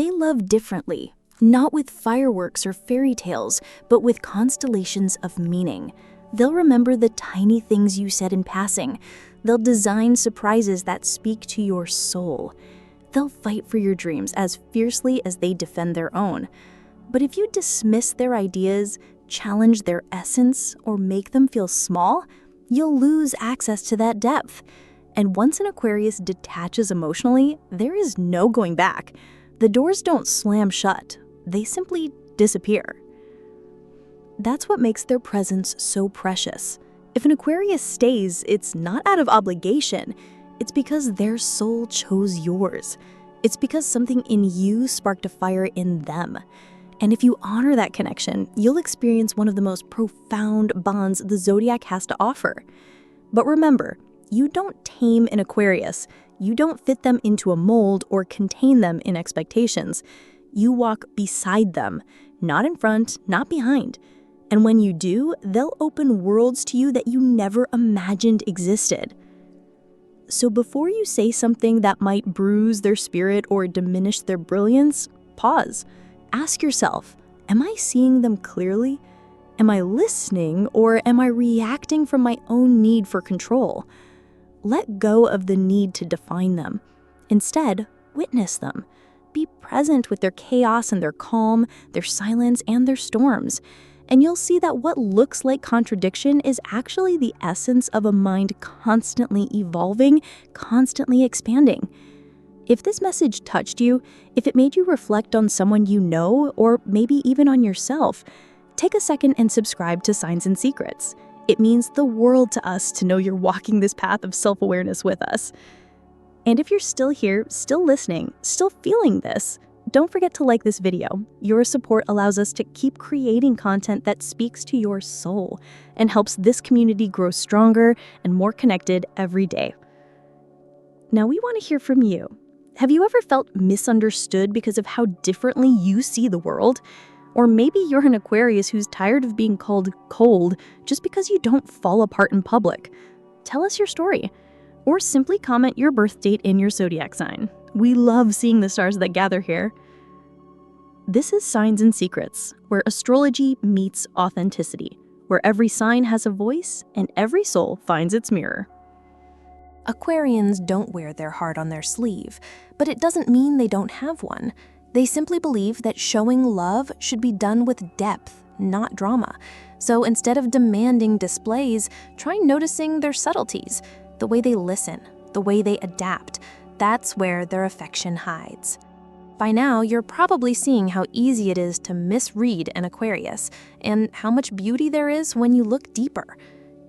They love differently, not with fireworks or fairy tales, but with constellations of meaning. They'll remember the tiny things you said in passing. They'll design surprises that speak to your soul. They'll fight for your dreams as fiercely as they defend their own. But if you dismiss their ideas, challenge their essence, or make them feel small, you'll lose access to that depth. And once an Aquarius detaches emotionally, there is no going back. The doors don't slam shut. They simply disappear. That's what makes their presence so precious. If an Aquarius stays, it's not out of obligation. It's because their soul chose yours. It's because something in you sparked a fire in them. And if you honor that connection, you'll experience one of the most profound bonds the zodiac has to offer. But remember, you don't tame an Aquarius. You don't fit them into a mold or contain them in expectations. You walk beside them, not in front, not behind. And when you do, they'll open worlds to you that you never imagined existed. So before you say something that might bruise their spirit or diminish their brilliance, pause. Ask yourself, am I seeing them clearly? Am I listening, or am I reacting from my own need for control? Let go of the need to define them. Instead, witness them. Be present with their chaos and their calm, their silence and their storms. And you'll see that what looks like contradiction is actually the essence of a mind constantly evolving, constantly expanding. If this message touched you, if it made you reflect on someone you know, or maybe even on yourself, take a second and subscribe to Signs and Secrets. It means the world to us to know you're walking this path of self-awareness with us. And if you're still here, still listening, still feeling this, don't forget to like this video. Your support allows us to keep creating content that speaks to your soul and helps this community grow stronger and more connected every day. Now we want to hear from you. Have you ever felt misunderstood because of how differently you see the world? Or maybe you're an Aquarius who's tired of being called cold just because you don't fall apart in public. Tell us your story. Or simply comment your birth date in your zodiac sign. We love seeing the stars that gather here. This is Signs and Secrets, where astrology meets authenticity, where every sign has a voice and every soul finds its mirror. Aquarians don't wear their heart on their sleeve, but it doesn't mean they don't have one. They simply believe that showing love should be done with depth, not drama. So instead of demanding displays, try noticing their subtleties, the way they listen, the way they adapt. That's where their affection hides. By now, you're probably seeing how easy it is to misread an Aquarius and how much beauty there is when you look deeper.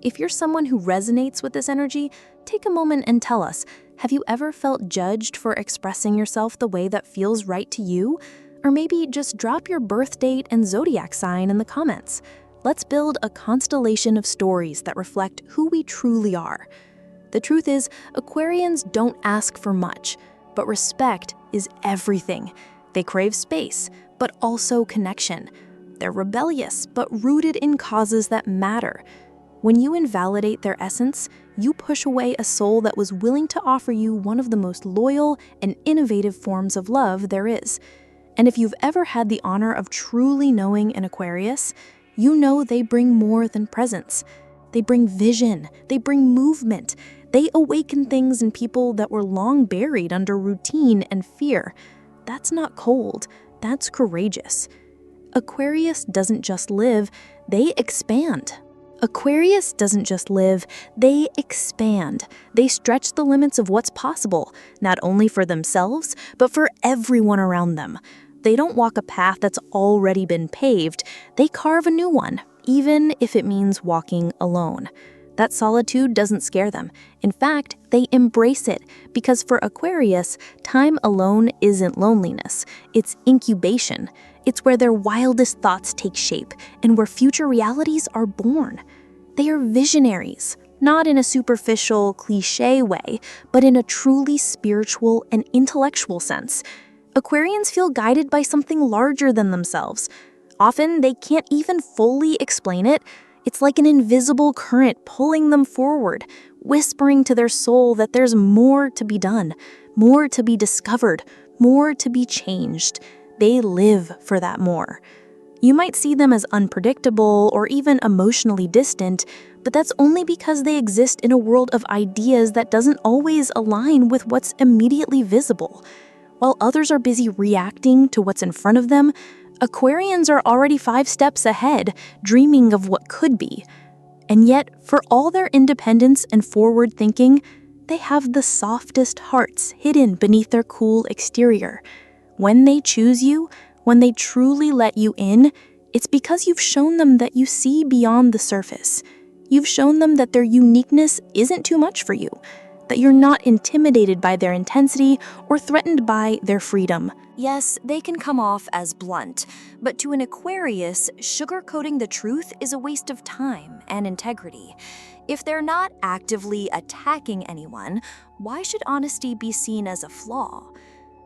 If you're someone who resonates with this energy, take a moment and tell us, have you ever felt judged for expressing yourself the way that feels right to you? Or maybe just drop your birth date and zodiac sign in the comments. Let's build a constellation of stories that reflect who we truly are. The truth is, Aquarians don't ask for much, but respect is everything. They crave space, but also connection. They're rebellious, but rooted in causes that matter. When you invalidate their essence, you push away a soul that was willing to offer you one of the most loyal and innovative forms of love there is. And if you've ever had the honor of truly knowing an Aquarius, you know they bring more than presence. They bring vision, they bring movement, they awaken things in people that were long buried under routine and fear. That's not cold, that's courageous. Aquarius doesn't just live, they expand. Aquarius doesn't just live, they expand. They stretch the limits of what's possible, not only for themselves, but for everyone around them. They don't walk a path that's already been paved, they carve a new one, even if it means walking alone. That solitude doesn't scare them. In fact, they embrace it, because for Aquarius, time alone isn't loneliness, it's incubation. It's where their wildest thoughts take shape and where future realities are born. They are visionaries, not in a superficial, cliché way, but in a truly spiritual and intellectual sense. Aquarians feel guided by something larger than themselves. Often, they can't even fully explain it. It's like an invisible current pulling them forward, whispering to their soul that there's more to be done, more to be discovered, more to be changed. They live for that more. You might see them as unpredictable or even emotionally distant, but that's only because they exist in a world of ideas that doesn't always align with what's immediately visible. While others are busy reacting to what's in front of them, Aquarians are already 5 steps ahead, dreaming of what could be. And yet, for all their independence and forward thinking, they have the softest hearts hidden beneath their cool exterior. When they choose you, when they truly let you in, it's because you've shown them that you see beyond the surface. You've shown them that their uniqueness isn't too much for you, that you're not intimidated by their intensity or threatened by their freedom. Yes, they can come off as blunt, but to an Aquarius, sugarcoating the truth is a waste of time and integrity. If they're not actively attacking anyone, why should honesty be seen as a flaw?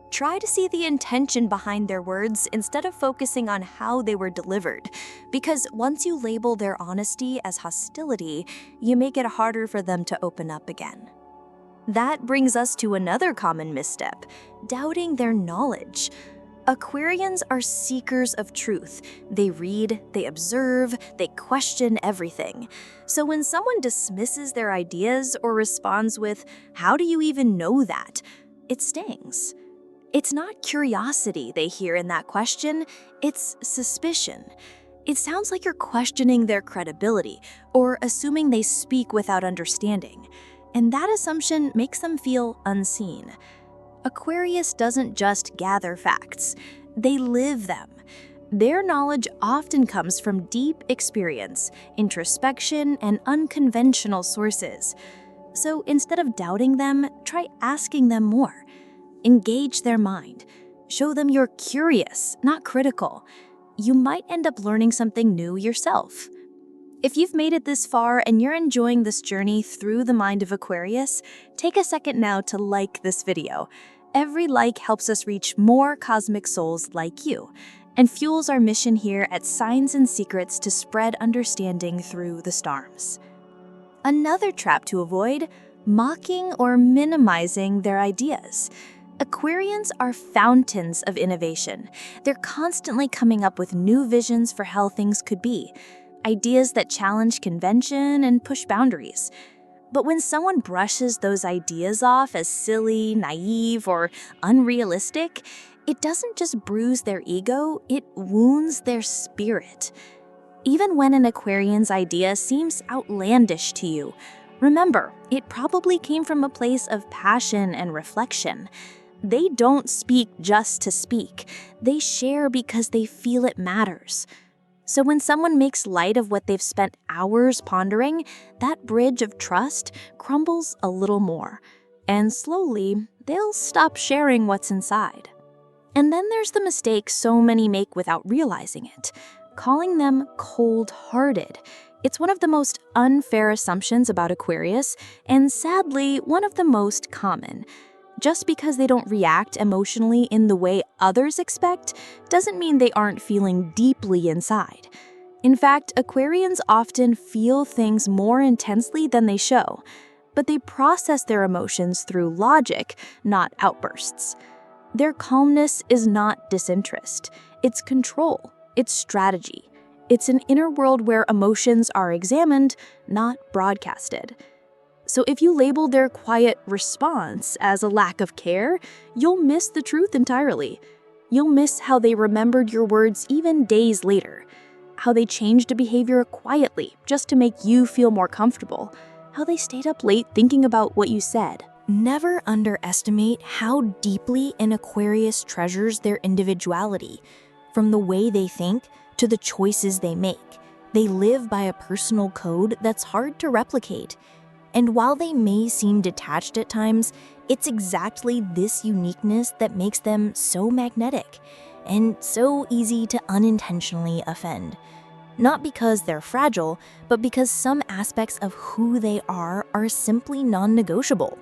Try to see the intention behind their words instead of focusing on how they were delivered, because once you label their honesty as hostility, you make it harder for them to open up again. That brings us to another common misstep, doubting their knowledge. Aquarians are seekers of truth. They read, they observe, they question everything. So when someone dismisses their ideas or responds with, "How do you even know that?" it stings. It's not curiosity they hear in that question, it's suspicion. It sounds like you're questioning their credibility or assuming they speak without understanding. And that assumption makes them feel unseen. Aquarius doesn't just gather facts, they live them. Their knowledge often comes from deep experience, introspection, and unconventional sources. So instead of doubting them, try asking them more. Engage their mind. Show them you're curious, not critical. You might end up learning something new yourself. If you've made it this far and you're enjoying this journey through the mind of Aquarius, take a second now to like this video. Every like helps us reach more cosmic souls like you and fuels our mission here at Signs and Secrets to spread understanding through the stars. Another trap to avoid: mocking or minimizing their ideas. Aquarians are fountains of innovation. They're constantly coming up with new visions for how things could be, ideas that challenge convention and push boundaries. But when someone brushes those ideas off as silly, naive, or unrealistic, it doesn't just bruise their ego, it wounds their spirit. Even when an Aquarian's idea seems outlandish to you, remember, it probably came from a place of passion and reflection. They don't speak just to speak. They share because they feel it matters. So when someone makes light of what they've spent hours pondering, that bridge of trust crumbles a little more. And slowly, they'll stop sharing what's inside. And then there's the mistake so many make without realizing it: calling them cold-hearted. It's one of the most unfair assumptions about Aquarius, and sadly, one of the most common. Just because they don't react emotionally in the way others expect doesn't mean they aren't feeling deeply inside. In fact, Aquarians often feel things more intensely than they show, but they process their emotions through logic, not outbursts. Their calmness is not disinterest, it's control, it's strategy. It's an inner world where emotions are examined, not broadcasted. So if you label their quiet response as a lack of care, you'll miss the truth entirely. You'll miss how they remembered your words even days later, how they changed a behavior quietly just to make you feel more comfortable, how they stayed up late thinking about what you said. Never underestimate how deeply an Aquarius treasures their individuality. From the way they think to the choices they make, they live by a personal code that's hard to replicate. And while they may seem detached at times, it's exactly this uniqueness that makes them so magnetic and so easy to unintentionally offend. Not because they're fragile, but because some aspects of who they are simply non-negotiable.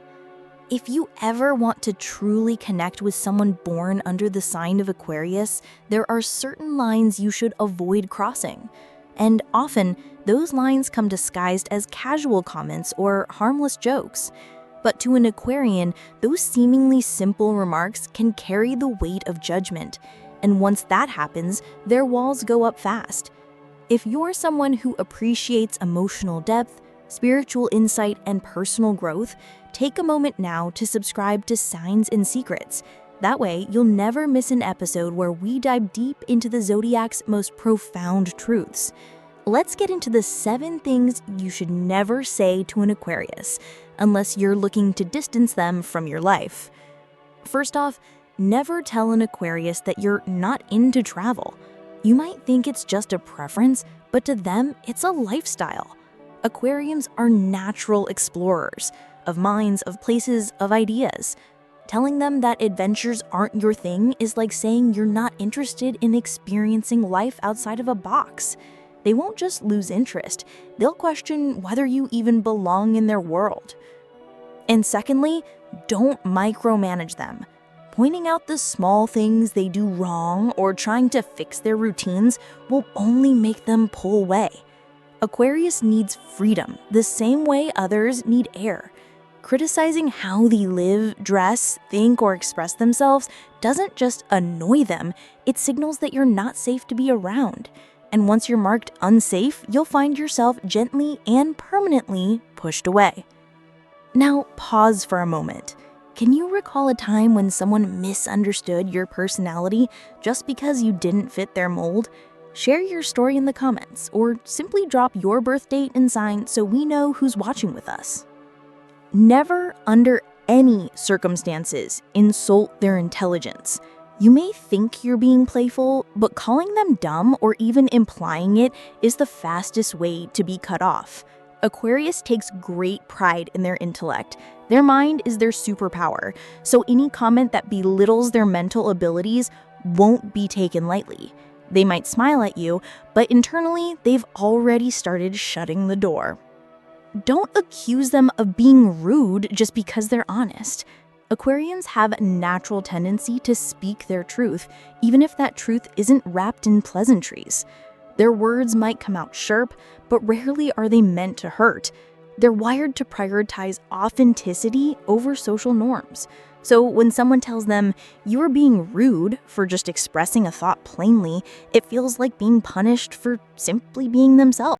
If you ever want to truly connect with someone born under the sign of Aquarius, there are certain lines you should avoid crossing. And often, those lines come disguised as casual comments or harmless jokes. But to an Aquarian, those seemingly simple remarks can carry the weight of judgment. And once that happens, their walls go up fast. If you're someone who appreciates emotional depth, spiritual insight, and personal growth, take a moment now to subscribe to Signs and Secrets. That way, you'll never miss an episode where we dive deep into the zodiac's most profound truths. Let's get into the 7 things you should never say to an Aquarius, unless you're looking to distance them from your life. First off, never tell an Aquarius that you're not into travel. You might think it's just a preference, but to them, it's a lifestyle. Aquarians are natural explorers of minds, of places, of ideas. Telling them that adventures aren't your thing is like saying you're not interested in experiencing life outside of a box. They won't just lose interest, they'll question whether you even belong in their world. And secondly, don't micromanage them. Pointing out the small things they do wrong or trying to fix their routines will only make them pull away. Aquarius needs freedom the same way others need air. Criticizing how they live, dress, think, or express themselves doesn't just annoy them, it signals that you're not safe to be around. And once you're marked unsafe, you'll find yourself gently and permanently pushed away. Now, pause for a moment. Can you recall a time when someone misunderstood your personality just because you didn't fit their mold? Share your story in the comments, or simply drop your birth date and sign so we know who's watching with us. Never, under any circumstances, insult their intelligence. You may think you're being playful, but calling them dumb or even implying it is the fastest way to be cut off. Aquarius takes great pride in their intellect. Their mind is their superpower, so any comment that belittles their mental abilities won't be taken lightly. They might smile at you, but internally, they've already started shutting the door. Don't accuse them of being rude just because they're honest. Aquarians have a natural tendency to speak their truth, even if that truth isn't wrapped in pleasantries. Their words might come out sharp, but rarely are they meant to hurt. They're wired to prioritize authenticity over social norms. So when someone tells them you're being rude for just expressing a thought plainly, it feels like being punished for simply being themselves.